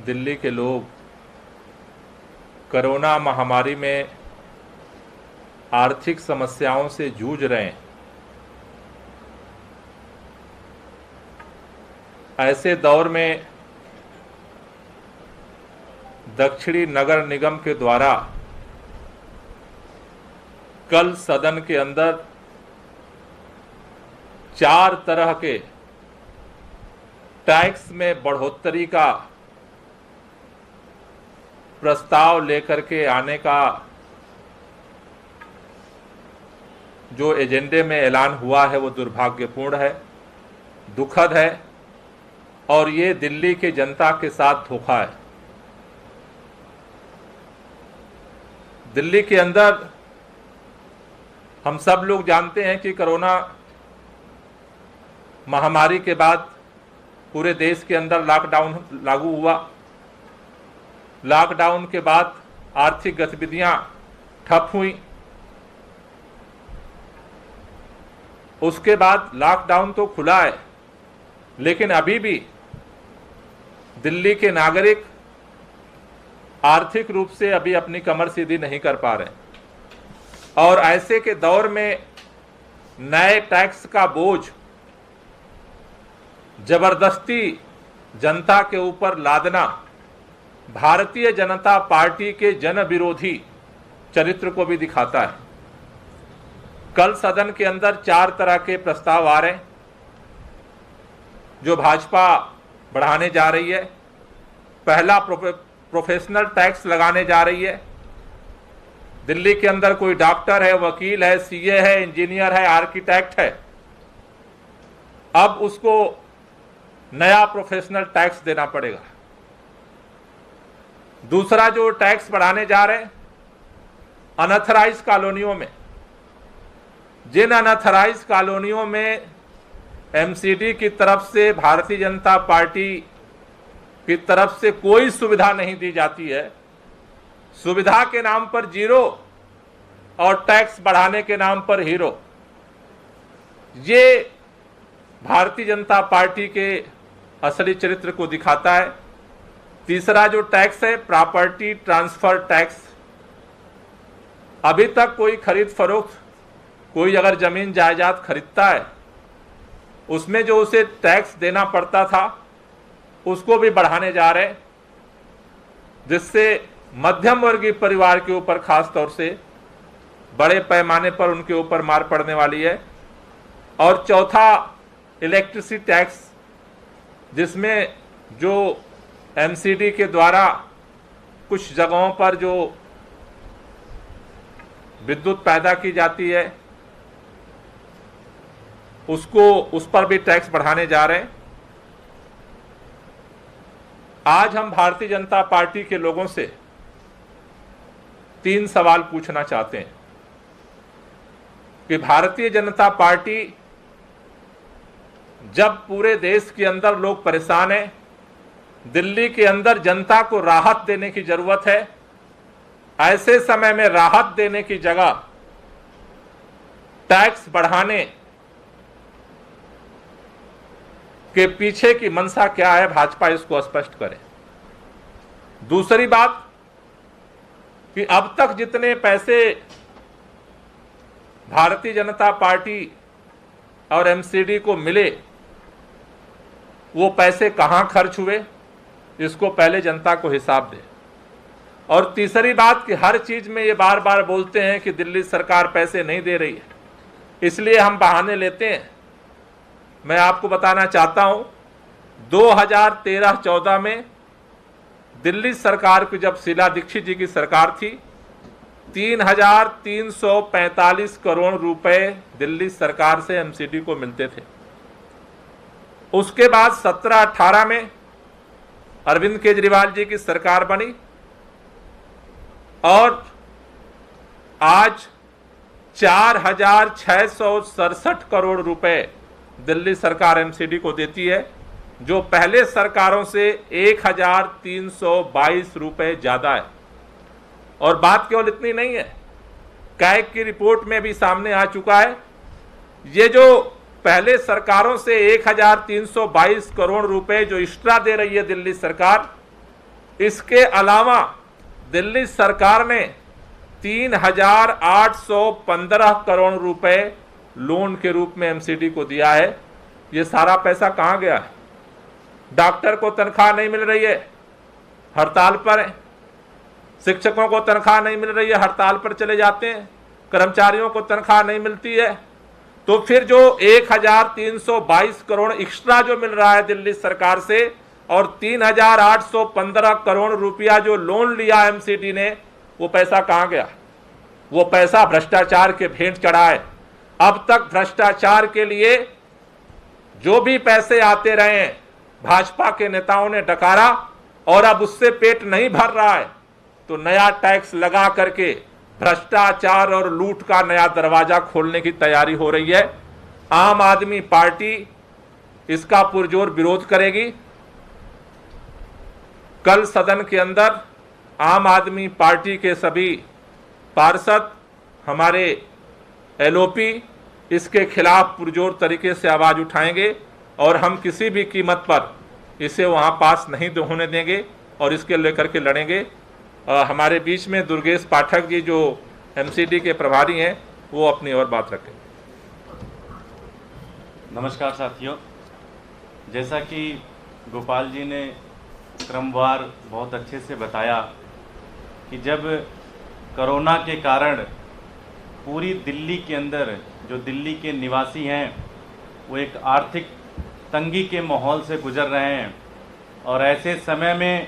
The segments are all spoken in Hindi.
दिल्ली के लोग कोरोना महामारी में आर्थिक समस्याओं से जूझ रहे हैं। ऐसे दौर में दक्षिणी नगर निगम के द्वारा कल सदन के अंदर 4 तरह के टैक्स में बढ़ोतरी का प्रस्ताव लेकर के आने का जो एजेंडे में ऐलान हुआ है वो दुर्भाग्यपूर्ण है, दुखद है और ये दिल्ली की जनता के साथ धोखा है। दिल्ली के अंदर हम सब लोग जानते हैं कि कोरोना महामारी के बाद पूरे देश के अंदर लॉकडाउन लागू हुआ। लॉकडाउन के बाद आर्थिक गतिविधियां ठप हुई। उसके बाद लॉकडाउन तो खुला है, लेकिन अभी भी दिल्ली के नागरिक आर्थिक रूप से अभी अपनी कमर सीधी नहीं कर पा रहे और ऐसे के दौर में नए टैक्स का बोझ जबरदस्ती जनता के ऊपर लादना भारतीय जनता पार्टी के जन विरोधी चरित्र को भी दिखाता है। कल सदन के अंदर 4 तरह के प्रस्ताव आ रहे हैं जो भाजपा बढ़ाने जा रही है। पहला प्रोफेशनल टैक्स लगाने जा रही है। दिल्ली के अंदर कोई डॉक्टर है, वकील है, सीए है, इंजीनियर है, आर्किटेक्ट है, अब उसको नया प्रोफेशनल टैक्स देना पड़ेगा। दूसरा जो टैक्स बढ़ाने जा रहे हैं, अनऑथराइज कॉलोनियों में, जिन अनऑथराइज कॉलोनियों में एमसीडी की तरफ से, भारतीय जनता पार्टी की तरफ से कोई सुविधा नहीं दी जाती है, सुविधा के नाम पर जीरो और टैक्स बढ़ाने के नाम पर हीरो, ये भारतीय जनता पार्टी के असली चरित्र को दिखाता है। तीसरा जो टैक्स है, प्रॉपर्टी ट्रांसफर टैक्स। अभी तक कोई खरीद फरोख्त, कोई अगर जमीन जायदाद खरीदता है, उसमें जो उसे टैक्स देना पड़ता था उसको भी बढ़ाने जा रहे हैं, जिससे मध्यम वर्गीय परिवार के ऊपर खास तौर से बड़े पैमाने पर उनके ऊपर मार पड़ने वाली है। और चौथा इलेक्ट्रिसिटी टैक्स, जिसमें जो एमसीडी के द्वारा कुछ जगहों पर जो विद्युत पैदा की जाती है उस पर भी टैक्स बढ़ाने जा रहे हैं। आज हम भारतीय जनता पार्टी के लोगों से 3 सवाल पूछना चाहते हैं कि भारतीय जनता पार्टी, जब पूरे देश के अंदर लोग परेशान हैं, दिल्ली के अंदर जनता को राहत देने की जरूरत है, ऐसे समय में राहत देने की जगह टैक्स बढ़ाने के पीछे की मंशा क्या है, भाजपा इसको स्पष्ट करे। दूसरी बात कि अब तक जितने पैसे भारतीय जनता पार्टी और एमसीडी को मिले वो पैसे कहां खर्च हुए, इसको पहले जनता को हिसाब दे। और तीसरी बात कि हर चीज में ये बार बार बोलते हैं कि दिल्ली सरकार पैसे नहीं दे रही है, इसलिए हम बहाने लेते हैं। मैं आपको बताना चाहता हूं, 2013-14 में दिल्ली सरकार की जब शीला दीक्षित जी की सरकार थी, 3,345 करोड़ रुपए दिल्ली सरकार से एमसीडी को मिलते थे। उसके बाद 17-18 में अरविंद केजरीवाल जी की सरकार बनी और आज 4,667 करोड़ रुपए दिल्ली सरकार एमसीडी को देती है, जो पहले सरकारों से 1,322 रुपए ज्यादा है। और बात केवल इतनी नहीं है, कैग की रिपोर्ट में भी सामने आ चुका है, ये जो पहले सरकारों से 1,322 करोड़ रुपए जो एक्स्ट्रा दे रही है दिल्ली सरकार, इसके अलावा दिल्ली सरकार ने 3,815 करोड़ रुपए लोन के रूप में एमसीडी को दिया है। ये सारा पैसा कहां गया है? डॉक्टर को तनख्वाह नहीं मिल रही है, हड़ताल पर है। शिक्षकों को तनख्वाह नहीं मिल रही है, हड़ताल पर चले जाते हैं। कर्मचारियों को तनख्वाह नहीं मिलती है। तो फिर जो 1,322 करोड़ एक्स्ट्रा जो मिल रहा है दिल्ली सरकार से और 3,815 करोड़ रुपया जो लोन लिया एमसीडी ने, वो पैसा कहां गया? वो पैसा भ्रष्टाचार के भेंट चढ़ा है। अब तक भ्रष्टाचार के लिए जो भी पैसे आते रहे हैं भाजपा के नेताओं ने डकारा और अब उससे पेट नहीं भर रहा है तो नया टैक्स लगा करके भ्रष्टाचार और लूट का नया दरवाजा खोलने की तैयारी हो रही है। आम आदमी पार्टी इसका पुरजोर विरोध करेगी। कल सदन के अंदर आम आदमी पार्टी के सभी पार्षद, हमारे एलओपी इसके खिलाफ पुरजोर तरीके से आवाज उठाएंगे और हम किसी भी कीमत पर इसे वहां पास नहीं होने देंगे और इसके लेकर के लड़ेंगे। हमारे बीच में दुर्गेश पाठक जी जो एमसीडी के प्रभारी हैं, वो अपनी और बात रखें। नमस्कार साथियों, जैसा कि गोपाल जी ने क्रमवार बहुत अच्छे से बताया कि जब कोरोना के कारण पूरी दिल्ली के अंदर जो दिल्ली के निवासी हैं वो एक आर्थिक तंगी के माहौल से गुजर रहे हैं और ऐसे समय में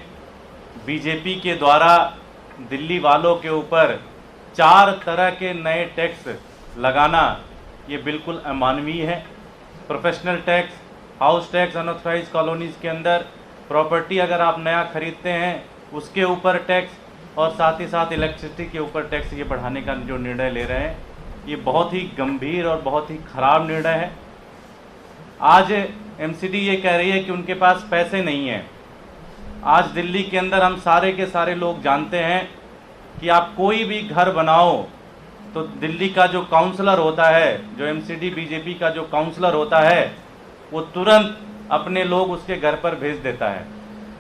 बीजेपी के द्वारा दिल्ली वालों के ऊपर 4 तरह के नए टैक्स लगाना ये बिल्कुल अमानवीय है। Professional tax, house tax unauthorised colonies के अंदर, प्रॉपर्टी अगर आप नया खरीदते हैं उसके ऊपर टैक्स और साथ ही साथ इलेक्ट्रिसिटी के ऊपर टैक्स ये बढ़ाने का जो निर्णय ले रहे हैं ये बहुत ही गंभीर और बहुत ही ख़राब निर्णय है। आज एमसीडी ये कह रही है कि उनके पास पैसे नहीं हैं। आज दिल्ली के अंदर हम सारे के सारे लोग जानते हैं कि आप कोई भी घर बनाओ तो दिल्ली का जो काउंसलर होता है, जो एमसीडी बीजेपी का जो काउंसलर होता है, वो तुरंत अपने लोग उसके घर पर भेज देता है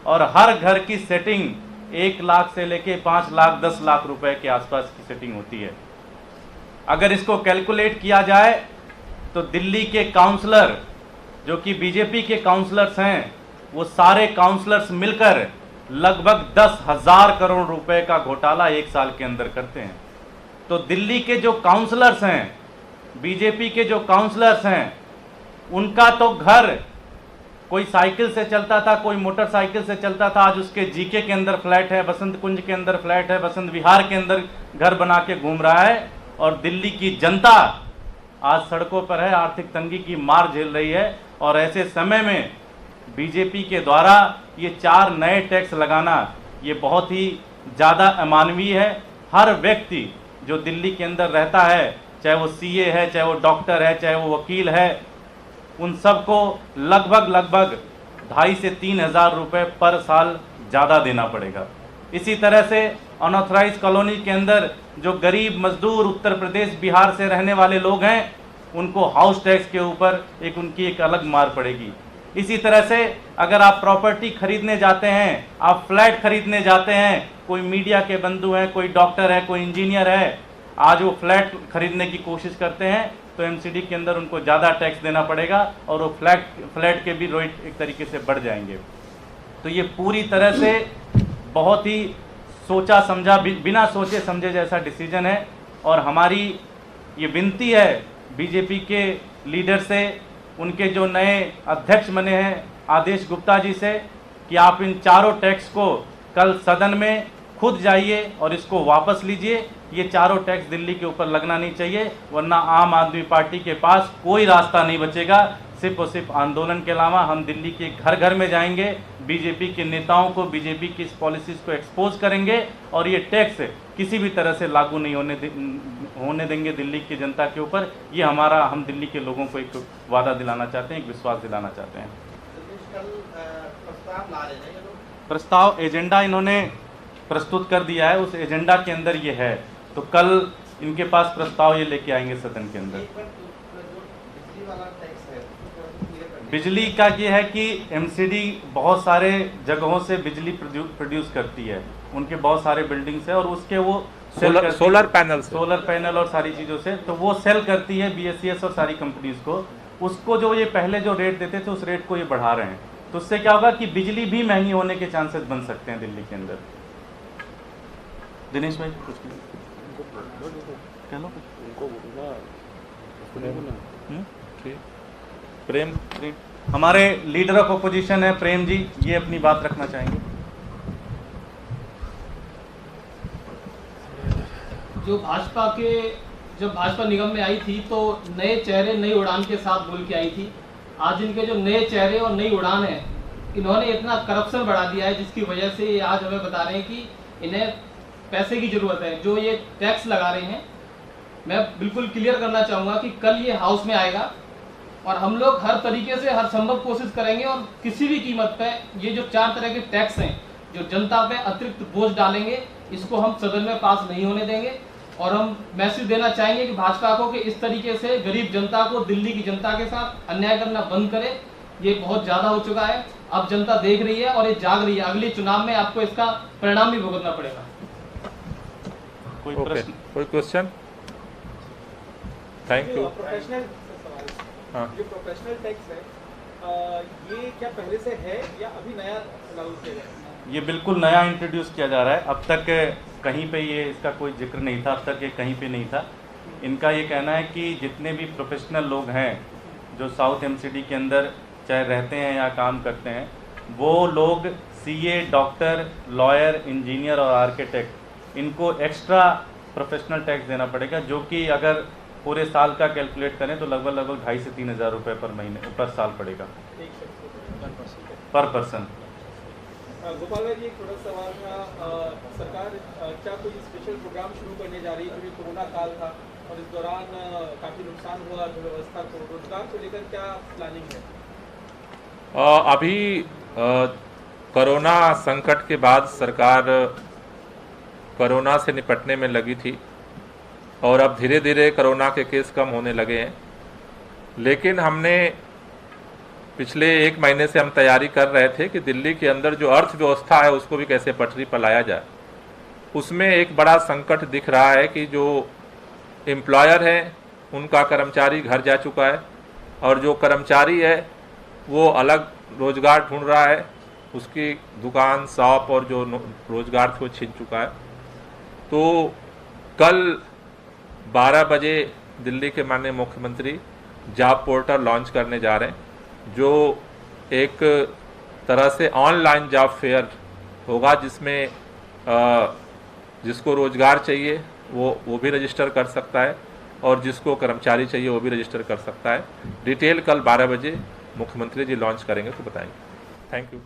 और हर घर की सेटिंग 1 लाख से लेके 5 लाख 10 लाख रुपए के आसपास की सेटिंग होती है। अगर इसको कैलकुलेट किया जाए तो दिल्ली के काउंसलर जो कि बीजेपी के काउंसलर्स हैं, वो सारे काउंसलर्स मिलकर लगभग 10,000 करोड़ रुपए का घोटाला 1 साल के अंदर करते हैं। तो दिल्ली के जो काउंसलर्स हैं, बीजेपी के जो काउंसलर्स हैं, उनका तो घर कोई साइकिल से चलता था, कोई मोटरसाइकिल से चलता था, आज उसके जीके के अंदर फ्लैट है, बसंत कुंज के अंदर फ्लैट है, बसंत विहार के अंदर घर बना के घूम रहा है और दिल्ली की जनता आज सड़कों पर है, आर्थिक तंगी की मार झेल रही है। और ऐसे समय में बीजेपी के द्वारा ये 4 नए टैक्स लगाना ये बहुत ही ज़्यादा अमानवीय है। हर व्यक्ति जो दिल्ली के अंदर रहता है, चाहे वो सीए है, चाहे वो डॉक्टर है, चाहे वो वकील है, उन सबको लगभग 2,500 से 3,000 रुपये पर साल ज़्यादा देना पड़ेगा। इसी तरह से अनऑथराइज्ड कॉलोनी के अंदर जो गरीब मजदूर उत्तर प्रदेश बिहार से रहने वाले लोग हैं, उनको हाउस टैक्स के ऊपर उनकी एक अलग मार पड़ेगी। इसी तरह से अगर आप प्रॉपर्टी खरीदने जाते हैं, आप फ्लैट खरीदने जाते हैं, कोई मीडिया के बंधु हैं, कोई डॉक्टर है, कोई इंजीनियर है, आज वो फ्लैट खरीदने की कोशिश करते हैं तो एमसीडी के अंदर उनको ज़्यादा टैक्स देना पड़ेगा और वो फ्लैट के भी रेट एक तरीके से बढ़ जाएंगे। तो ये पूरी तरह से बहुत ही सोचा समझा, बिना सोचे समझे जैसा डिसीजन है। और हमारी ये विनती है बीजेपी के लीडर से, उनके जो नए अध्यक्ष बने हैं आदेश गुप्ता जी से, कि आप इन 4 टैक्स को कल सदन में खुद जाइए और इसको वापस लीजिए। ये 4 टैक्स दिल्ली के ऊपर लगना नहीं चाहिए, वरना आम आदमी पार्टी के पास कोई रास्ता नहीं बचेगा, सिर्फ और सिर्फ आंदोलन के अलावा। हम दिल्ली के घर घर में जाएंगे, बीजेपी के नेताओं को, बीजेपी की इस पॉलिसीज़ को एक्सपोज करेंगे और ये टैक्स किसी भी तरह से लागू नहीं होने देंगे दिल्ली की जनता के ऊपर। ये हम दिल्ली के लोगों को एक वादा दिलाना चाहते हैं, एक विश्वास दिलाना चाहते हैं। प्रस्ताव एजेंडा इन्होंने प्रस्तुत कर दिया है, उस एजेंडा के अंदर ये है, तो कल इनके पास प्रस्ताव ये लेके आएंगे सदन के अंदर। बिजली का ये है कि एमसीडी बहुत सारे जगहों से बिजली प्रोड्यूस करती है, उनके बहुत सारे बिल्डिंग्स है और उसके वो सोलर पैनल और सारी चीज़ों से, तो वो सेल करती है बीएसईएस और सारी कंपनीज को। उसको जो ये पहले जो रेट देते थे उस रेट को ये बढ़ा रहे हैं, तो उससे क्या होगा कि बिजली भी महंगी होने के चांसेस बन सकते हैं दिल्ली के अंदर। दिनेश भाई कुछ कह लो। प्रेम हमारे लीडर ऑफ अपोजिशन है प्रेम जी, ये अपनी बात रखना चाहेंगे। जब भाजपा निगम में आई थी तो नए चेहरे नई उड़ान के साथ बोल के आई थी। आज इनके जो नए चेहरे और नई उड़ान है, इन्होंने इतना करप्शन बढ़ा दिया है जिसकी वजह से ये आज हमें बता रहे हैं कि इन्हें पैसे की जरूरत है। जो ये टैक्स लगा रहे हैं, मैं बिल्कुल क्लियर करना चाहूँगा कि कल ये हाउस में आएगा और हम लोग हर तरीके से हर संभव कोशिश करेंगे और किसी भी कीमत पे ये जो 4 तरह के टैक्स हैं जो जनता पे अतिरिक्त बोझ डालेंगे, इसको हम सदन में पास नहीं होने देंगे। और हम मैसेज देना चाहेंगे कि भाजपा को कि इस तरीके से गरीब जनता को, दिल्ली की जनता के साथ अन्याय करना बंद करे। ये बहुत ज़्यादा हो चुका है, अब जनता देख रही है और ये जाग रही है। अगले चुनाव में आपको इसका परिणाम भी भुगतना पड़ेगा। कोई क्वेश्चन? Thank you. जो प्रोफेशनल टैक्स है, ये क्या पहले से है या अभी नया लागू किया गया है? ये बिल्कुल नया इंट्रोड्यूस किया जा रहा है। अब तक कहीं पे ये इसका कोई जिक्र नहीं था, अब तक ये कहीं पे नहीं था। इनका ये कहना है कि जितने भी प्रोफेशनल लोग हैं जो साउथ एमसीडी के अंदर चाहे रहते हैं या काम करते हैं, वो लोग सीए, डॉक्टर, लॉयर, इंजीनियर और आर्किटेक्ट, इनको एक्स्ट्रा प्रोफेशनल टैक्स देना पड़ेगा, जो कि अगर पूरे साल का कैलकुलेट करें तो लगभग 2,500 से 3,000 रुपये पर साल पड़ेगा पर पर्सन। गोपाल भाई जी, एक छोटा सवाल था, सरकार क्या कोई स्पेशल प्रोग्राम शुरू करने जा रही है? क्योंकि कोरोना काल था और इस दौरान काफ़ी नुकसान हुआ अर्थव्यवस्था को, रोजगार को लेकर क्या प्लानिंग है? अभी कोरोना संकट के बाद सरकार कोरोना से निपटने में लगी थी और अब धीरे धीरे कोरोना के केस कम होने लगे हैं। लेकिन हमने पिछले 1 महीने से हम तैयारी कर रहे थे कि दिल्ली के अंदर जो अर्थव्यवस्था है उसको भी कैसे पटरी पर लाया जाए। उसमें एक बड़ा संकट दिख रहा है कि जो एम्प्लॉयर है उनका कर्मचारी घर जा चुका है और जो कर्मचारी है वो अलग रोजगार ढूंढ रहा है, उसकी दुकान, शॉप और जो रोजगार थे वो छिन चुका है। तो कल 12 बजे दिल्ली के माननीय मुख्यमंत्री जॉब पोर्टल लॉन्च करने जा रहे हैं, जो एक तरह से ऑनलाइन जॉब फेयर होगा, जिसमें जिसको रोजगार चाहिए वो भी रजिस्टर कर सकता है और जिसको कर्मचारी चाहिए वो भी रजिस्टर कर सकता है। डिटेल कल 12 बजे मुख्यमंत्री जी लॉन्च करेंगे तो बताएंगे। Thank you.